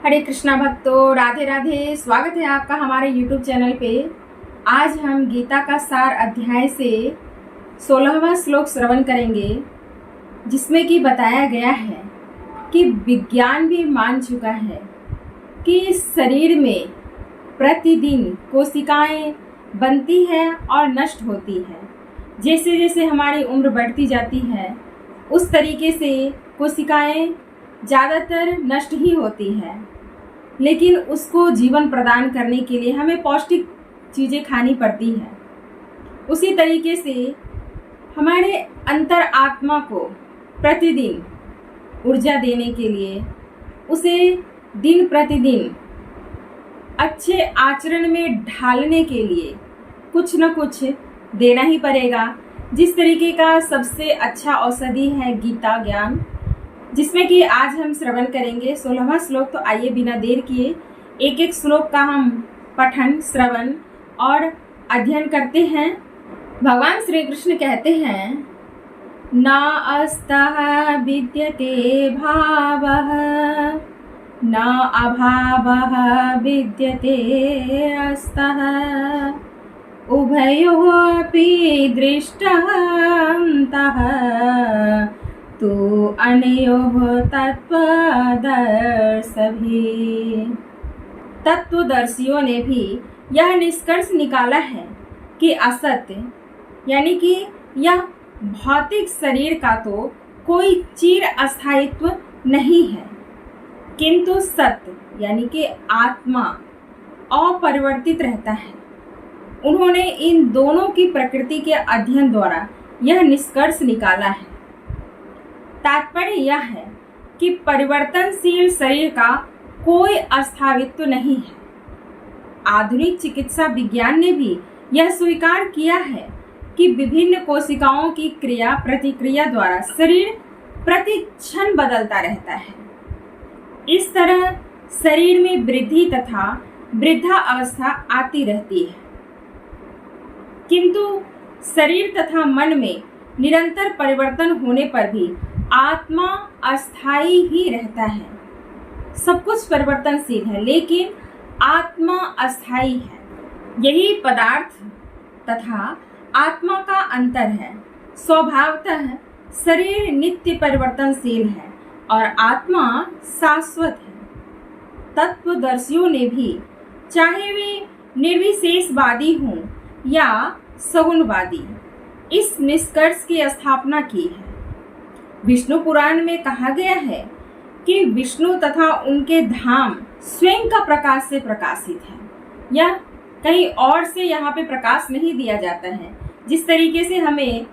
हरे कृष्णा भक्तों, राधे राधे। स्वागत है आपका हमारे YouTube चैनल पे। आज हम गीता का सार अध्याय से 16वां श्लोक श्रवण करेंगे, जिसमें कि बताया गया है कि विज्ञान भी मान चुका है कि इस शरीर में प्रतिदिन कोशिकाएं बनती है और नष्ट होती है। जैसे जैसे हमारी उम्र बढ़ती जाती है उस तरीके से कोशिकाएं ज़्यादातर नष्ट ही होती है, लेकिन उसको जीवन प्रदान करने के लिए हमें पौष्टिक चीज़ें खानी पड़ती है। उसी तरीके से हमारे अंतर आत्मा को प्रतिदिन ऊर्जा देने के लिए उसे दिन प्रतिदिन अच्छे आचरण में ढालने के लिए कुछ न कुछ देना ही पड़ेगा। जिस तरीके का सबसे अच्छा औषधि है गीता ज्ञान, जिसमें कि आज हम श्रवण करेंगे 16वां श्लोक। तो आइए बिना देर किए एक एक श्लोक का हम पठन, श्रवण और अध्ययन करते हैं। भगवान श्री कृष्ण कहते हैं, न अस्तः विद्यते भावः न अभावः विद्यते अस्तः उभयोरपि दृष्टन्तः तो अनयोः तत्वदर्शियों ने भी यह निष्कर्ष निकाला है कि असत्य यानी कि यह भौतिक शरीर का तो कोई चिर अस्थायित्व नहीं है, किंतु सत्य यानी कि आत्मा अपरिवर्तित रहता है। उन्होंने इन दोनों की प्रकृति के अध्ययन द्वारा यह निष्कर्ष निकाला है। तात्पर्य यह है कि परिवर्तनशील शरीर का कोई अस्थायित्व नहीं है। आधुनिक चिकित्सा विज्ञान ने भी यह स्वीकार किया है कि विभिन्न कोशिकाओं की क्रिया प्रतिक्रिया द्वारा शरीर प्रति क्षण बदलता रहता है। इस तरह शरीर में वृद्धि तथा वृद्धा अवस्था आती रहती है, किंतु शरीर तथा मन में निरंतर परिवर्तन होने पर भी आत्मा अस्थायी ही रहता है। सब कुछ परिवर्तनशील है, लेकिन आत्मा अस्थायी है। यही पदार्थ तथा आत्मा का अंतर है। स्वभावतः शरीर नित्य परिवर्तनशील है और आत्मा शाश्वत है। तत्वदर्शियों ने भी, चाहे वे निर्विशेषवादी हों या सगुणवादी, इस निष्कर्ष की स्थापना की है। विष्णु पुराण में कहा गया है कि विष्णु तथा उनके धाम स्वयं का प्रकाश से प्रकाशित है। यह कहीं और से यहाँ पे प्रकाश नहीं दिया जाता है। जिस तरीके से हमें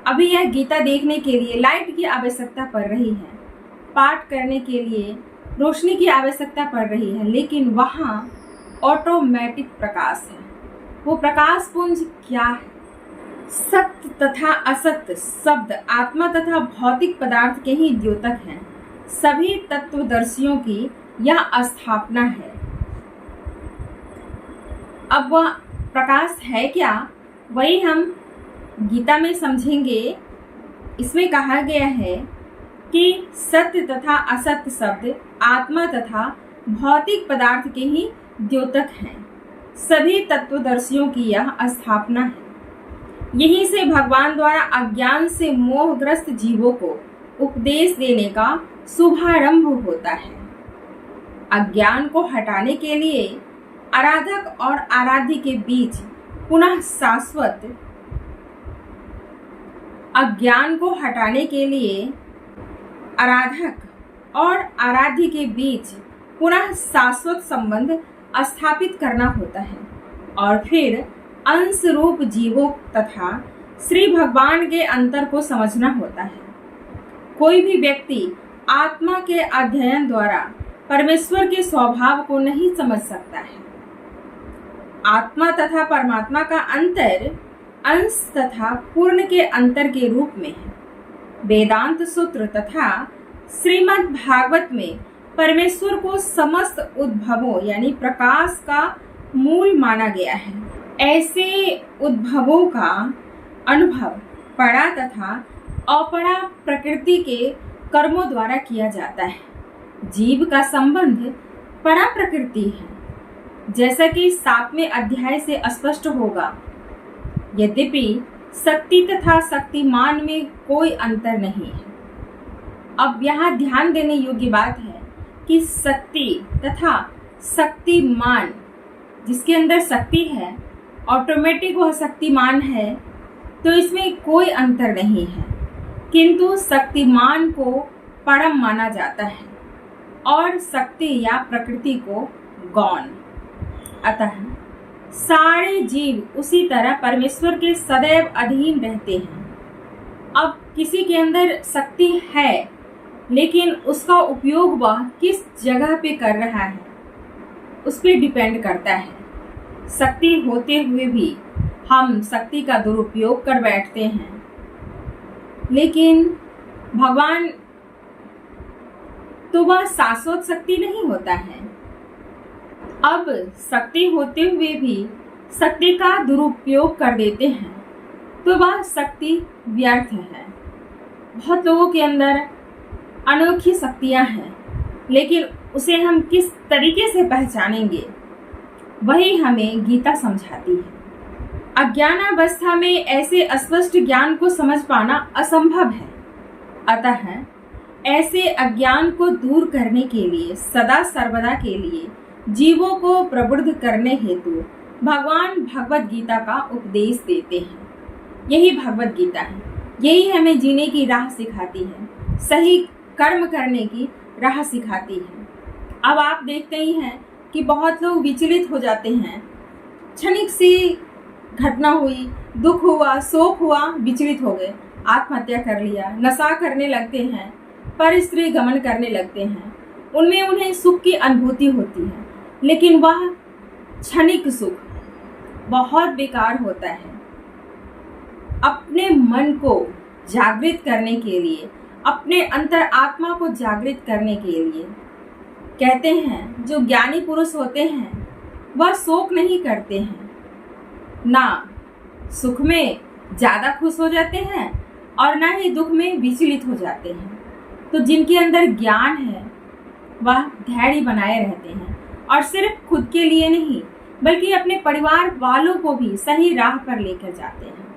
अभी यह गीता देखने के लिए लाइट की आवश्यकता पड़ रही है, पाठ करने के लिए रोशनी की आवश्यकता पड़ रही है, लेकिन वहाँ ऑटोमेटिक प्रकाश है। वो प्रकाश पुंज क्या है? सत्य तथा असत्य शब्द आत्मा तथा भौतिक पदार्थ के ही द्योतक हैं। सभी तत्वदर्शियों की यह स्थापना है। अब वह प्रकाश है क्या, वही हम गीता में समझेंगे। इसमें कहा गया है कि सत्य तथा असत्य शब्द आत्मा तथा भौतिक पदार्थ के ही द्योतक हैं। सभी तत्वदर्शियों की यह स्थापना है। यहीं से भगवान द्वारा अज्ञान से मोहग्रस्त जीवों को उपदेश देने का शुभारंभ होता है। अज्ञान को हटाने के लिए आराधक और आराध्य के बीच पुनः शाश्वत अज्ञान को हटाने के लिए आराधक और आराध्य के बीच पुनः शाश्वत संबंध स्थापित करना होता है और फिर अंश रूप जीवों तथा श्री भगवान के अंतर को समझना होता है। कोई भी व्यक्ति आत्मा के अध्ययन द्वारा परमेश्वर के स्वभाव को नहीं समझ सकता है। आत्मा तथा परमात्मा का अंतर अंश तथा पूर्ण के अंतर के रूप में है। वेदांत सूत्र तथा श्रीमद् भागवत में परमेश्वर को समस्त उद्भवों यानी प्रकाश का मूल माना गया है। ऐसे उद्भवों का अनुभव पड़ा तथा अपरा प्रकृति के कर्मों द्वारा किया जाता है। जीव का संबंध परा प्रकृति है, जैसा कि 7वें अध्याय से स्पष्ट होगा। यद्यपि शक्ति तथा शक्तिमान में कोई अंतर नहीं है। अब यहाँ ध्यान देने योग्य बात है कि शक्ति तथा शक्तिमान, जिसके अंदर शक्ति है ऑटोमेटिक वह शक्तिमान है, तो इसमें कोई अंतर नहीं है। किंतु शक्तिमान को परम माना जाता है और शक्ति या प्रकृति को गौण। अतः सारे जीव उसी तरह परमेश्वर के सदैव अधीन रहते हैं। अब किसी के अंदर शक्ति है, लेकिन उसका उपयोग वह किस जगह पे कर रहा है उस पर डिपेंड करता है। शक्ति होते हुए भी हम शक्ति का दुरुपयोग कर बैठते हैं, लेकिन भगवान तो वह शाश्वत शक्ति नहीं होता है। अब शक्ति होते हुए भी शक्ति का दुरुपयोग कर देते हैं तो वह शक्ति व्यर्थ है। बहुत लोगों के अंदर अनोखी शक्तियां हैं, लेकिन उसे हम किस तरीके से पहचानेंगे वही हमें गीता समझाती है। अज्ञानावस्था में ऐसे स्पष्ट ज्ञान को समझ पाना असंभव है। अतः ऐसे अज्ञान को दूर करने के लिए सदा सर्वदा के लिए जीवों को प्रबुद्ध करने हेतु भगवान भगवत गीता का उपदेश देते हैं। यही भगवत गीता है, यही हमें जीने की राह सिखाती है, सही कर्म करने की राह सिखाती है। अब आप देखते ही हैं कि बहुत लोग विचलित हो जाते हैं। क्षणिक सी घटना हुई, दुख हुआ, शोक हुआ, विचलित हो गए, आत्महत्या कर लिया, नशा करने लगते हैं, पर स्त्री गमन करने लगते हैं। उनमें उन्हें सुख की अनुभूति होती है, लेकिन वह क्षणिक सुख बहुत बेकार होता है। अपने मन को जागृत करने के लिए, अपने अंतर आत्मा को जागृत करने के लिए कहते हैं जो ज्ञानी पुरुष होते हैं वह शोक नहीं करते हैं, ना सुख में ज्यादा खुश हो जाते हैं और ना ही दुख में विचलित हो जाते हैं। तो जिनके अंदर ज्ञान है वह धैर्य बनाए रहते हैं और सिर्फ खुद के लिए नहीं बल्कि अपने परिवार वालों को भी सही राह पर लेकर जाते हैं।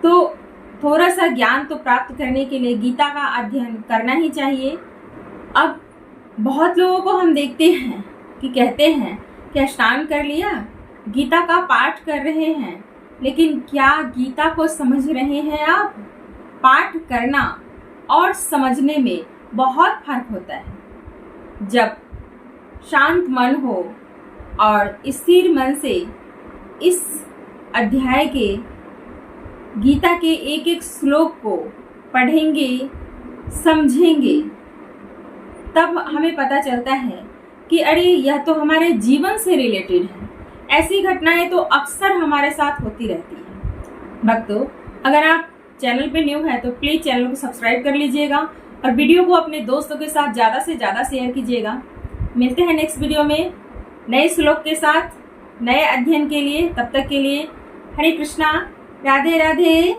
तो थोड़ा सा ज्ञान तो प्राप्त करने के लिए गीता का अध्ययन करना ही चाहिए। अब बहुत लोगों को हम देखते हैं कि कहते हैं कि स्नान कर लिया, गीता का पाठ कर रहे हैं, लेकिन क्या गीता को समझ रहे हैं आप? पाठ करना और समझने में बहुत फर्क होता है। जब शांत मन हो और स्थिर मन से इस अध्याय के गीता के एक एक श्लोक को पढ़ेंगे, समझेंगे, तब हमें पता चलता है कि अरे यह तो हमारे जीवन से रिलेटेड है। ऐसी घटनाएं तो अक्सर हमारे साथ होती रहती है। भक्तों, अगर आप चैनल पे न्यू है तो प्लीज चैनल को सब्सक्राइब कर लीजिएगा और वीडियो को अपने दोस्तों के साथ ज़्यादा से ज़्यादा शेयर कीजिएगा। मिलते हैं नेक्स्ट वीडियो में नए श्लोक के साथ, नए अध्ययन के लिए। तब तक के लिए हरे कृष्णा, राधे राधे।